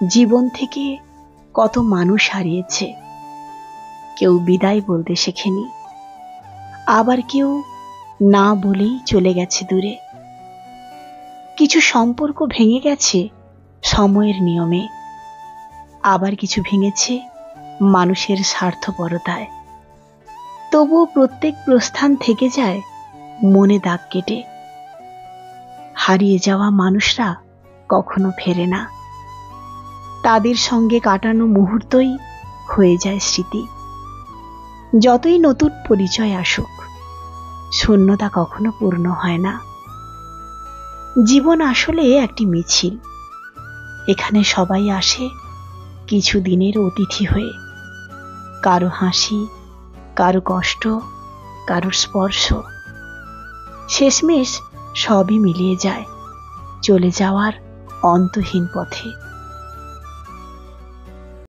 জীবন থেকে কত মানুষ হারিয়েছে। কেউ বিদায় বলতে শেখেনি, আবার কেউ না বলেই চলে গেছে দূরে। কিছু সম্পর্ক ভেঙে গেছে সময়ের নিয়মে, আবার কিছু ভেঙেছে মানুষের স্বার্থপরতায়। তবুও প্রত্যেক প্রস্থান থেকে যায় মনে দাগ কেটে। হারিয়ে যাওয়া মানুষরা কখনো ফেরে না, তাদের সঙ্গে কাটানো মুহূর্তই হয়ে যায় স্মৃতি। যতই নতুন পরিচয় আসুক, শূন্যতা কখনো পূর্ণ হয় না। জীবন আসলে একটি মিছিল, এখানে সবাই আসে কিছু দিনের অতিথি হয়ে। কারো হাসি, কারো কষ্ট, কারো স্পর্শ, শেষমেশ সবই মিলিয়ে যায় চলে যাওয়ার অন্তহীন পথে।